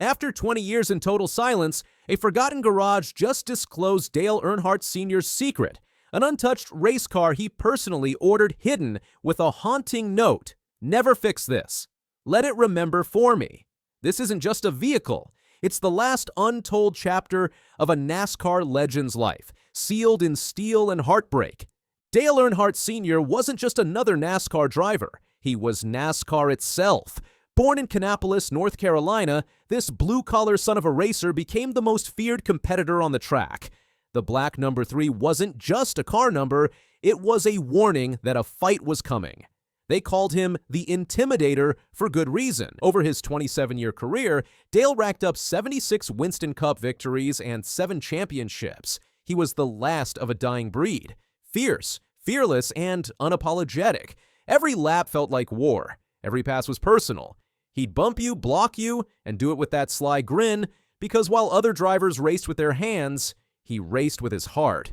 After 20 years in total silence, a forgotten garage just disclosed Dale Earnhardt Sr.'s secret, an untouched race car he personally ordered hidden with a haunting note: "Never fix this. Let it remember for me." This isn't just a vehicle. It's the last untold chapter of a NASCAR legend's life, sealed in steel and heartbreak. Dale Earnhardt Sr. wasn't just another NASCAR driver. He was NASCAR itself. Born in Kannapolis, North Carolina, this blue-collar son of a racer became the most feared competitor on the track. The black number 3 wasn't just a car number, it was a warning that a fight was coming. They called him the Intimidator for good reason. Over his 27-year career, Dale racked up 76 Winston Cup victories and 7 championships. He was the last of a dying breed. Fierce, fearless, and unapologetic. Every lap felt like war. Every pass was personal. He'd bump you, block you, and do it with that sly grin, because while other drivers raced with their hands, he raced with his heart.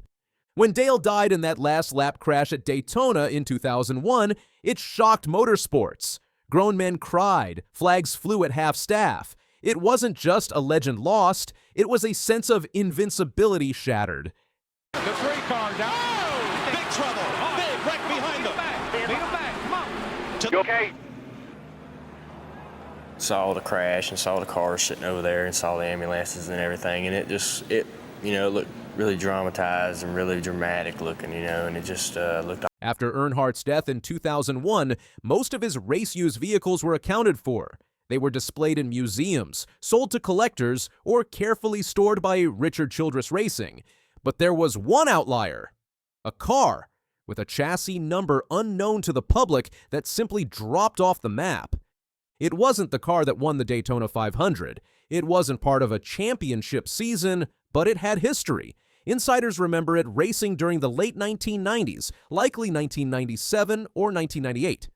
When Dale died in that last lap crash at Daytona in 2001, it shocked motorsports. Grown men cried, flags flew at half-staff. It wasn't just a legend lost, it was a sense of invincibility shattered. The 3 car down. Oh, big trouble. Big wreck behind them. Lead them back. Come on. You okay? Saw the crash and saw the cars sitting over there and saw the ambulances and everything, and it looked really dramatized and really dramatic looking, and it just looked. After Earnhardt's death in 2001, most of his race-used vehicles were accounted for. They were displayed in museums, sold to collectors, or carefully stored by Richard Childress Racing. But there was one outlier: a car with a chassis number unknown to the public that simply dropped off the map. It wasn't the car that won the Daytona 500. It wasn't part of a championship season, but it had history. Insiders remember it racing during the late 1990s, likely 1997 or 1998.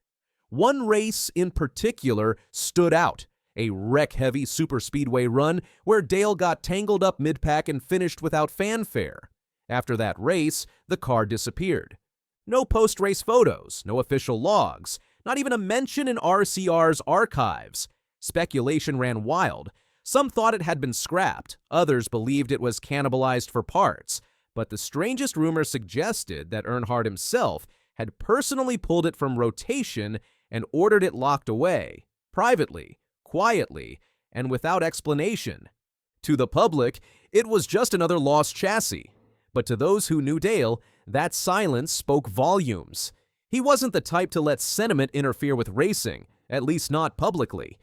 One race in particular stood out: a wreck-heavy superspeedway run where Dale got tangled up mid-pack and finished without fanfare. After that race, the car disappeared. No post-race photos, no official logs, not even a mention in RCR's archives. Speculation ran wild. Some thought it had been scrapped, others believed it was cannibalized for parts, but the strangest rumor suggested that Earnhardt himself had personally pulled it from rotation and ordered it locked away, privately, quietly, and without explanation. To the public, it was just another lost chassis, but to those who knew Dale, that silence spoke volumes. He wasn't the type to let sentiment interfere with racing, at least not publicly.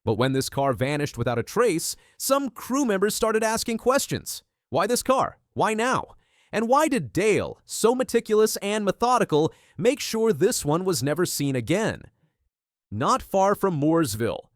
But when this car vanished without a trace, some crew members started asking questions. Why this car? Why now? And why did Dale, so meticulous and methodical, make sure this one was never seen again? Not far from Mooresville,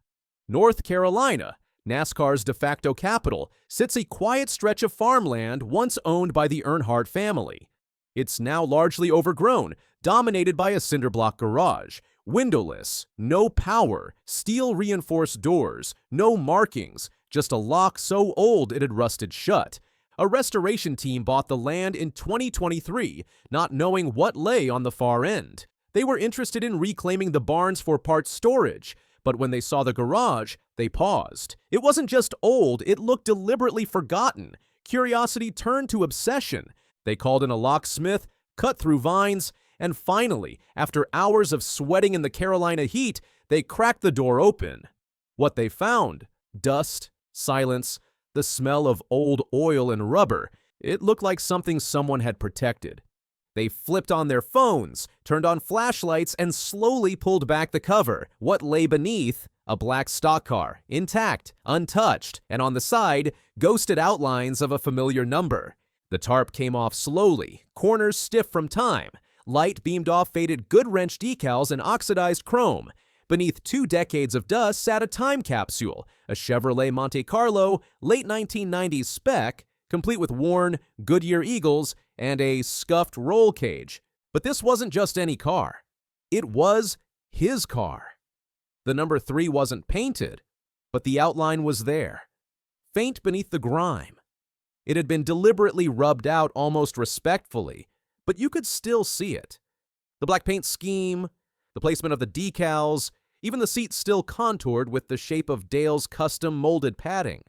North Carolina, NASCAR's de facto capital, sits a quiet stretch of farmland once owned by the Earnhardt family. It's now largely overgrown, dominated by a cinderblock garage. Windowless, no power, steel-reinforced doors, no markings, just a lock so old it had rusted shut. A restoration team bought the land in 2023, not knowing what lay on the far end. They were interested in reclaiming the barns for parts storage, but when they saw the garage, they paused. It wasn't just old, it looked deliberately forgotten. Curiosity turned to obsession. They called in a locksmith, cut through vines, and finally, after hours of sweating in the Carolina heat, they cracked the door open. What they found: dust, silence, the smell of old oil and rubber. It looked like something someone had protected. They flipped on their phones, turned on flashlights, and slowly pulled back the cover. What lay beneath? A black stock car, intact, untouched, and on the side, ghosted outlines of a familiar number. The tarp came off slowly, corners stiff from time. Light beamed off faded good wrench decals and oxidized chrome. Beneath 2 decades of dust sat a time capsule, a Chevrolet Monte Carlo, late 1990s spec, complete with worn Goodyear Eagles and a scuffed roll cage. But this wasn't just any car. It was his car. The number 3 wasn't painted, but the outline was there, faint beneath the grime. It had been deliberately rubbed out almost respectfully, but you could still see it. The black paint scheme, the placement of the decals, Even the seat still contoured with the shape of Dale's custom molded padding.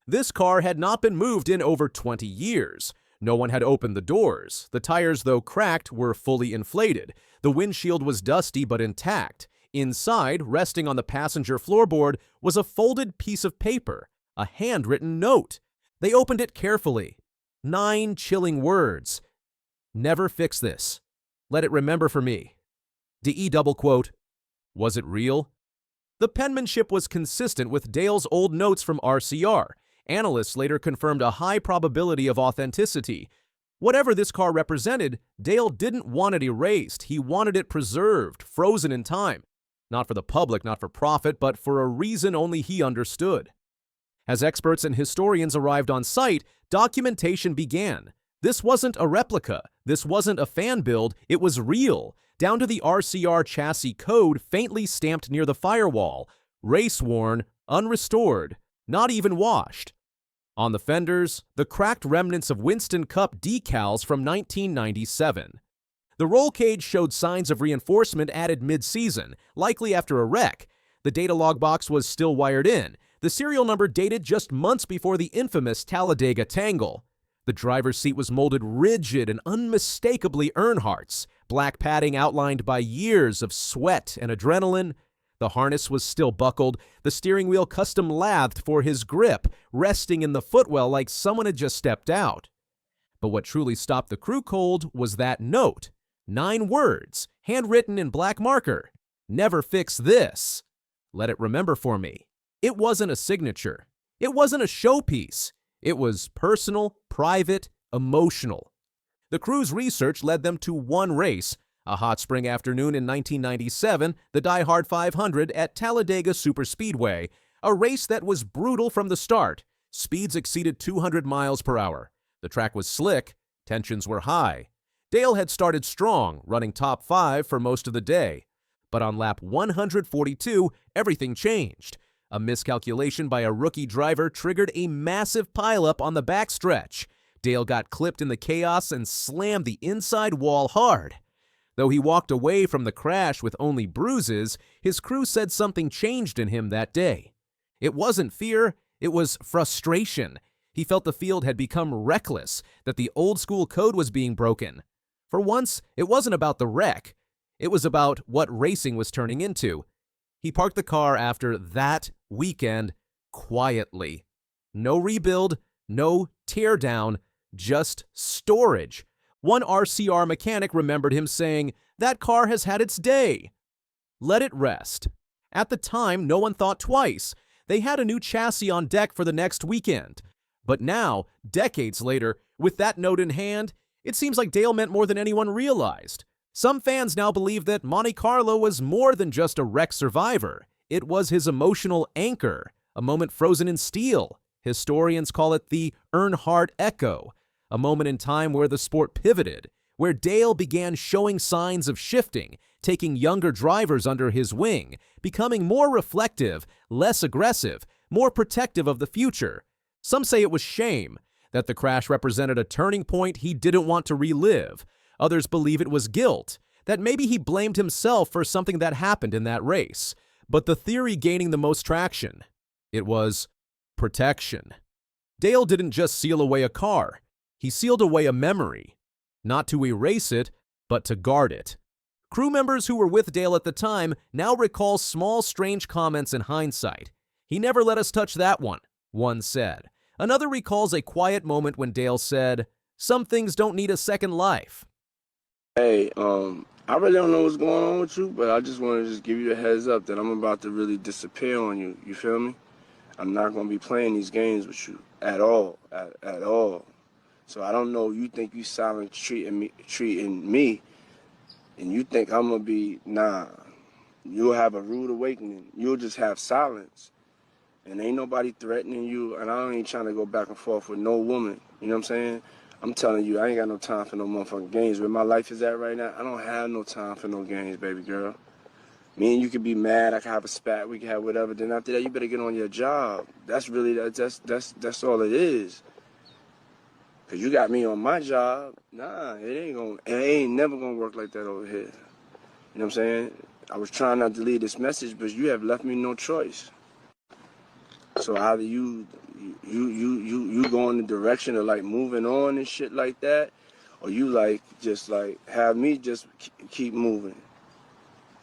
This car had not been moved in over 20 years. No one had opened the doors. The tires, though cracked, were fully inflated. The windshield was dusty but intact. Inside, resting on the passenger floorboard, was a folded piece of paper, a handwritten note. They opened it carefully. 9 chilling words. "Never fix this. Let it remember for me." DE double quote. Was it real? The penmanship was consistent with Dale's old notes from RCR. Analysts later confirmed a high probability of authenticity. Whatever this car represented, Dale didn't want it erased. He wanted it preserved, frozen in time. Not for the public, not for profit, but for a reason only he understood. As experts and historians arrived on site, documentation began. This wasn't a replica. This wasn't a fan build. It was real, down to the RCR chassis code faintly stamped near the firewall. Race-worn, unrestored, not even washed. On the fenders, the cracked remnants of Winston Cup decals from 1997. The roll cage showed signs of reinforcement added mid-season, likely after a wreck. The data log box was still wired in. The serial number dated just months before the infamous Talladega Tangle. The driver's seat was molded rigid and unmistakably Earnhardt's, black padding outlined by years of sweat and adrenaline. The harness was still buckled, the steering wheel custom lathed for his grip, resting in the footwell like someone had just stepped out. But what truly stopped the crew cold was that note. 9 words, handwritten in black marker. Never fix this. Let it remember for me. It wasn't a signature. It wasn't a showpiece. It was personal, private, emotional. The crew's research led them to one race, a hot spring afternoon in 1997, the Die Hard 500 at Talladega Superspeedway, a race that was brutal from the start. Speeds exceeded 200 miles per hour. The track was slick, tensions were high. Dale had started strong, running top 5 for most of the day. But on lap 142, everything changed. A miscalculation by a rookie driver triggered a massive pileup on the backstretch. Dale got clipped in the chaos and slammed the inside wall hard. Though he walked away from the crash with only bruises, his crew said something changed in him that day. It wasn't fear, it was frustration. He felt the field had become reckless, that the old-school code was being broken. For once, it wasn't about the wreck. It was about what racing was turning into. He parked the car after that weekend quietly. No rebuild, no teardown, just storage. One RCR mechanic remembered him saying, "That car has had its day. Let it rest." At the time, no one thought twice. They had a new chassis on deck for the next weekend. But now, decades later, with that note in hand, it seems like Dale meant more than anyone realized. Some fans now believe that Monte Carlo was more than just a wreck survivor. It was his emotional anchor, a moment frozen in steel. Historians call it the Earnhardt Echo, a moment in time where the sport pivoted, where Dale began showing signs of shifting, taking younger drivers under his wing, becoming more reflective, less aggressive, more protective of the future. Some say it was shame, that the crash represented a turning point he didn't want to relive. Others believe it was guilt, that maybe he blamed himself for something that happened in that race. But the theory gaining the most traction, it was protection. Dale didn't just seal away a car. He sealed away a memory, not to erase it, but to guard it. Crew members who were with Dale at the time now recall small, strange comments in hindsight. "He never let us touch that one said. Another recalls a quiet moment when Dale said, "Some things don't need a second life." Hey, I really don't know what's going on with you, but I just want to just give you a heads up that I'm about to really disappear on you. You feel me? I'm not going to be playing these games with you at all, at all. So I don't know, you think you silent treating me, and you think I'm going to be, nah. You'll have a rude awakening. You'll just have silence. And ain't nobody threatening you, and I ain't trying to go back and forth with no woman. You know what I'm saying? I'm telling you, I ain't got no time for no motherfucking games. Where my life is at right now, I don't have no time for no games, baby girl. Me and you could be mad, I could have a spat, we could have whatever. Then after that, you better get on your job. That's really, that's all it is. Cause you got me on my job. Nah, it ain't never gonna work like that over here. You know what I'm saying? I was trying not to leave this message, but you have left me no choice. So either you go in the direction of like moving on and shit like that, or you like just like have me just keep moving.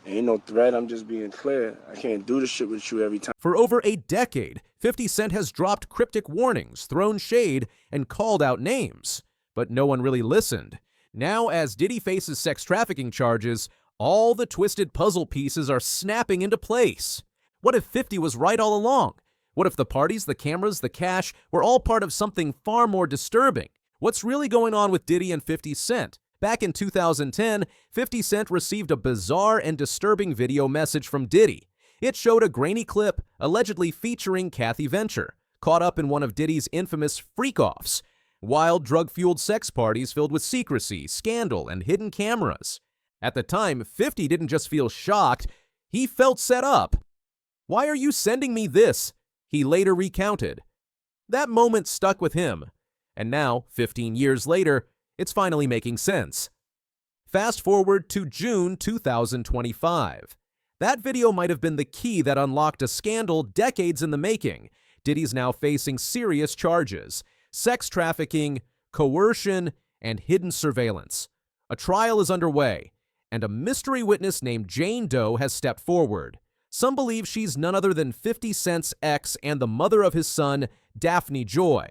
Ain't no threat, I'm just being clear. I can't do this shit with you every time. For over a decade, 50 Cent has dropped cryptic warnings, thrown shade, and called out names. But no one really listened. Now, as Diddy faces sex trafficking charges, all the twisted puzzle pieces are snapping into place. What if 50 was right all along? What if the parties, the cameras, the cash were all part of something far more disturbing? What's really going on with Diddy and 50 Cent? Back in 2010, 50 Cent received a bizarre and disturbing video message from Diddy. It showed a grainy clip allegedly featuring Kathy Venture, caught up in one of Diddy's infamous freak-offs, wild drug-fueled sex parties filled with secrecy, scandal, and hidden cameras. At the time, 50 didn't just feel shocked, he felt set up. "Why are you sending me this?" he later recounted. That moment stuck with him, and now, 15 years later, it's finally making sense. Fast forward to June 2025. That video might have been the key that unlocked a scandal decades in the making. Diddy's now facing serious charges: sex trafficking, coercion, and hidden surveillance. A trial is underway, and a mystery witness named Jane Doe has stepped forward. Some believe she's none other than 50 Cent's ex and the mother of his son, Daphne Joy.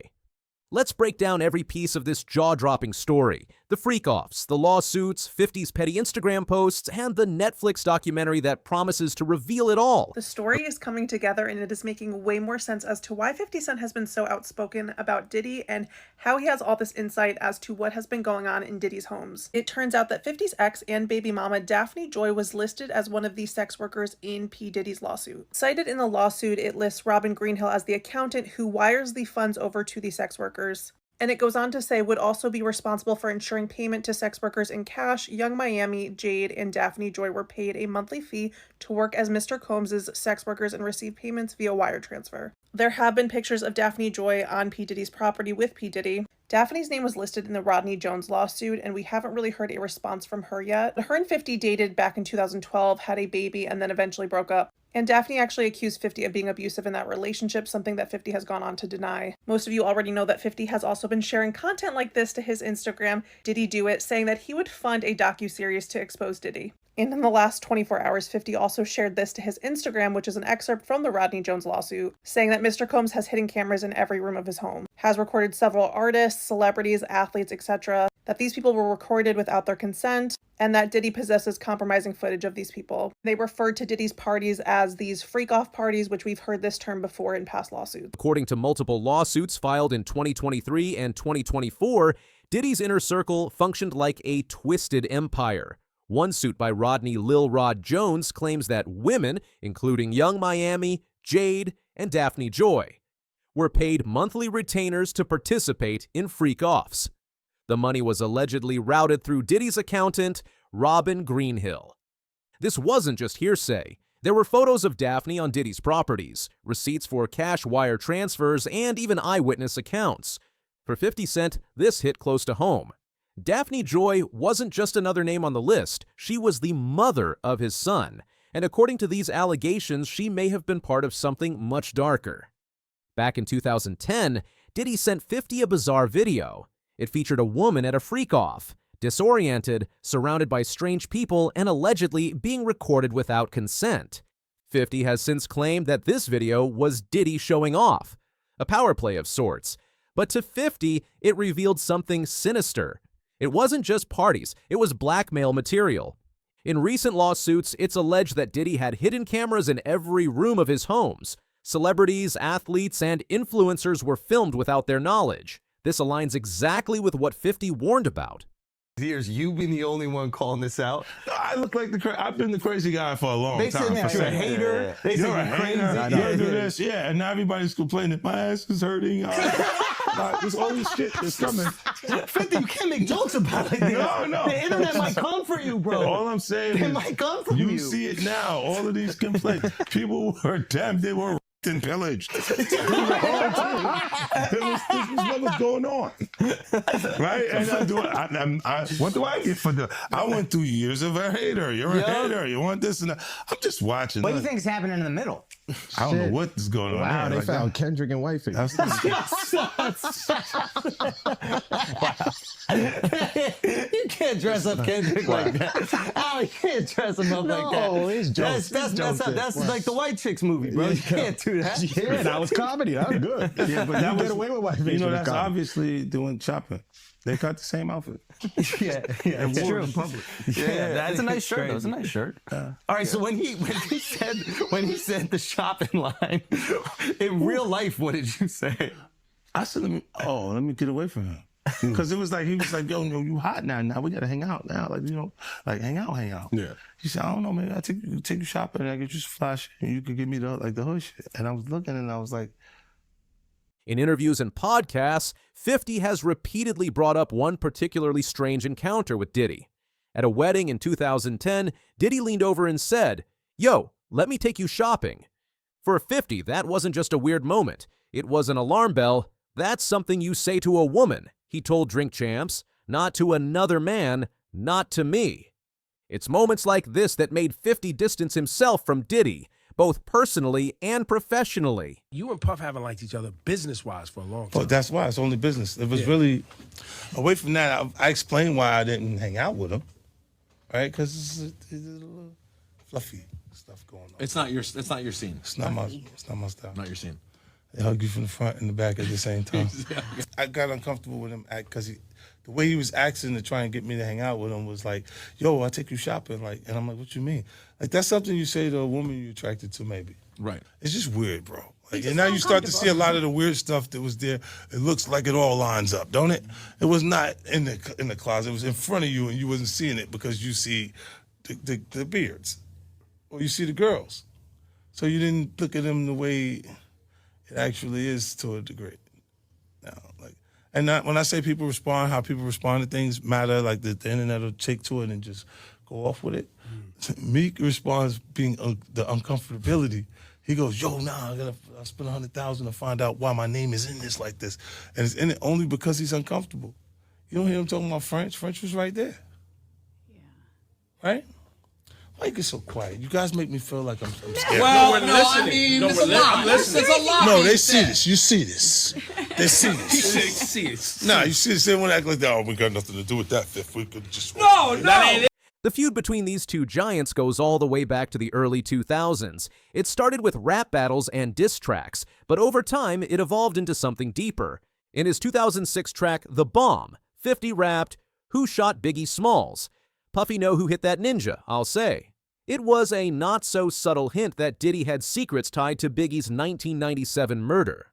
Let's break down every piece of this jaw-dropping story: the freak-offs, the lawsuits, 50's petty Instagram posts, and the Netflix documentary that promises to reveal it all. The story is coming together, and it is making way more sense as to why 50 Cent has been so outspoken about Diddy and how he has all this insight as to what has been going on in Diddy's homes. It turns out that 50's ex and baby mama Daphne Joy was listed as one of the sex workers in P. Diddy's lawsuit. Cited in the lawsuit, it lists Robin Greenhill as the accountant who wires the funds over to the sex workers. And it goes on to say would also be responsible for ensuring payment to sex workers in cash. Young Miami, Jade, and Daphne Joy were paid a monthly fee to work as Mr. Combs' sex workers and receive payments via wire transfer. There have been pictures of Daphne Joy on P. Diddy's property with P. Diddy. Daphne's name was listed in the Rodney Jones lawsuit, and we haven't really heard a response from her yet. Her and 50 dated back in 2012, had a baby, and then eventually broke up. And Daphne actually accused 50 of being abusive in that relationship, something that 50 has gone on to deny. Most of you already know that 50 has also been sharing content like this to his Instagram, Diddy Do It, saying that he would fund a docuseries to expose Diddy. And in the last 24 hours, 50 also shared this to his Instagram, which is an excerpt from the Rodney Jones lawsuit, saying that Mr. Combs has hidden cameras in every room of his home, has recorded several artists, celebrities, athletes, etc., that these people were recorded without their consent, and that Diddy possesses compromising footage of these people. They referred to Diddy's parties as these freak-off parties, which we've heard this term before in past lawsuits. According to multiple lawsuits filed in 2023 and 2024, Diddy's inner circle functioned like a twisted empire. One suit by Rodney Lil Rod Jones claims that women, including Young Miami, Jade, and Daphne Joy, were paid monthly retainers to participate in freak-offs. The money was allegedly routed through Diddy's accountant, Robin Greenhill. This wasn't just hearsay. There were photos of Daphne on Diddy's properties, receipts for cash wire transfers, and even eyewitness accounts. For 50 Cent, this hit close to home. Daphne Joy wasn't just another name on the list, she was the mother of his son, and according to these allegations, she may have been part of something much darker. Back in 2010, Diddy sent 50 a bizarre video. It featured a woman at a freak-off, disoriented, surrounded by strange people, and allegedly being recorded without consent. 50 has since claimed that this video was Diddy showing off, a power play of sorts. But to 50, it revealed something sinister. It wasn't just parties, it was blackmail material. In recent lawsuits, it's alleged that Diddy had hidden cameras in every room of his homes. Celebrities, athletes, and influencers were filmed without their knowledge. This aligns exactly with what 50 warned about. Years, you've been the only one calling this out. I look like I've been the crazy guy for a long They time. said you're a hater. They You're said a you're hater. crazy. You do this, yeah. And now everybody's complaining. My ass is hurting. There's all this shit that's coming. 50, you can't make jokes about it like this. No. The internet might come for you, bro. All I'm saying It is might come from you. you see it now. All of these complaints. People were damned. They were and pillaged. This was what was going on, right? And what do I get for the? I went through years of a hater. You're a hater. You want this and that. I'm just watching. What do you think is happening in the middle? I don't know what is going on. Wow, there. they found Kendrick and Wifey. You can't dress up Kendrick like that. Oh, you can't dress him up like that. No, it's jokes. That's like the White Chicks movie, bro. You can't do that. Yeah, that was comedy. That was good. Yeah, but that you was, get away with Whitey. You know, that's obviously doing shopping. They got the same outfit. Yeah, it's true. In public. Yeah, that's a nice shirt. That was a nice shirt. All right, so when he said the shopping line in real life, what did you say? I said, let me get away from him. Because he was like, yo, you hot now. Now we gotta hang out now. Like hang out. Yeah. He said, I don't know, man. I take you shopping and I get you some fly shit and you could give me the hood shit. And I was looking and I was like, In interviews and podcasts, 50 has repeatedly brought up one particularly strange encounter with Diddy. At a wedding in 2010, Diddy leaned over and said, "Yo, let me take you shopping." For 50, that wasn't just a weird moment. It was an alarm bell. That's something you say to a woman, he told Drink Champs, not to another man, not to me. It's moments like this that made 50 distance himself from Diddy, both personally and professionally. You and Puff haven't liked each other business-wise for a long time. oh, that's why. It's only business. It was really, away from that, I explained why I didn't hang out with him, right? Because it's a little fluffy stuff going on. It's not your scene. It's not my style. Not your scene. They hug you from the front and the back at the same time. I got uncomfortable with him because the way he was asking to try and get me to hang out with him was like, yo, I'll take you shopping. Like, and I'm like, what you mean? Like, that's something you say to a woman you're attracted to, maybe. Right. It's just weird, bro. Like, and now you start to see a lot of the weird stuff that was there. It looks like it all lines up, don't it? It was not in the closet. It was in front of you, and you wasn't seeing it because you see the beards, or you see the girls. So you didn't look at them the way it actually is to a degree. Now, like, and when I say people respond, how people respond to things matter. Like the internet will take to it and just go off with it. Meek responds being the uncomfortability. He goes, yo, nah, I spend $100,000 to find out why my name is in this like this, and it's in it only because he's uncomfortable. You don't hear him talking about French. French was right there. Yeah. Right. Why you get so quiet? You guys make me feel like I'm scared. Well, no, we're listening. I mean, it's a lot. Listening. It's a lot. No, they see this. You see this. They see this. He see it. Nah, you see this. They want to act like that. Oh, we got nothing to do with that. If we could just No. The feud between these two giants goes all the way back to the early 2000s. It started with rap battles and diss tracks, but over time it evolved into something deeper. In his 2006 track, The Bomb, 50 rapped, "Who shot Biggie Smalls? Puffy know who hit that ninja, I'll say." It was a not-so-subtle hint that Diddy had secrets tied to Biggie's 1997 murder.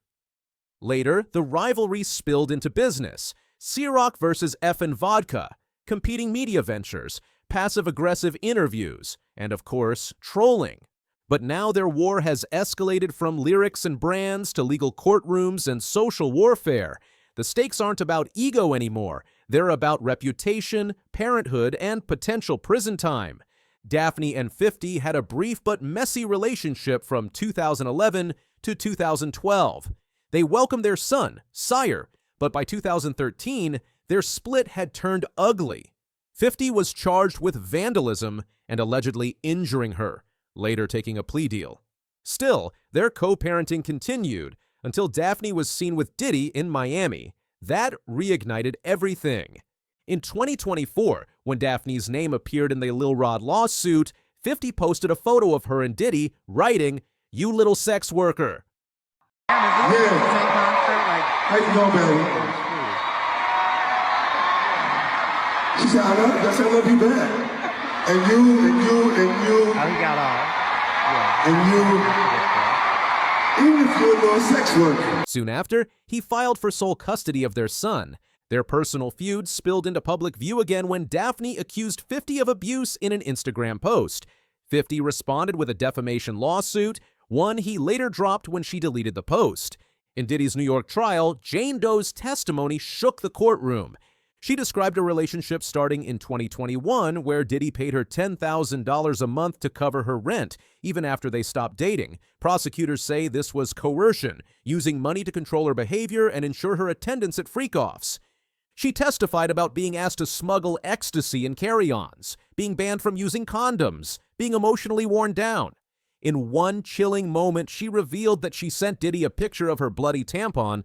Later, the rivalry spilled into business. Ciroc versus Effin' Vodka, competing media ventures, passive-aggressive interviews, and of course, trolling. But now their war has escalated from lyrics and brands to legal courtrooms and social warfare. The stakes aren't about ego anymore. They're about reputation, parenthood, and potential prison time. Daphne and 50 had a brief but messy relationship from 2011 to 2012. They welcomed their son, Sire, but by 2013, their split had turned ugly. 50 was charged with vandalism and allegedly injuring her, later taking a plea deal. Still, their co-parenting continued until Daphne was seen with Diddy in Miami. That reignited everything. In 2024, when Daphne's name appeared in the Lil Rod lawsuit, 50 posted a photo of her and Diddy, writing, "You little sex worker." Yeah. How you doing, baby? She said, I love you back. And you. How he got off. And you. Even if you're a little sex worker. Soon after, he filed for sole custody of their son. Their personal feud spilled into public view again when Daphne accused 50 of abuse in an Instagram post. 50 responded with a defamation lawsuit, one he later dropped when she deleted the post. In Diddy's New York trial, Jane Doe's testimony shook the courtroom. She described a relationship starting in 2021 where Diddy paid her $10,000 a month to cover her rent, even after they stopped dating. Prosecutors say this was coercion, using money to control her behavior and ensure her attendance at freak-offs. She testified about being asked to smuggle ecstasy in carry-ons, being banned from using condoms, being emotionally worn down. In one chilling moment, she revealed that she sent Diddy a picture of her bloody tampon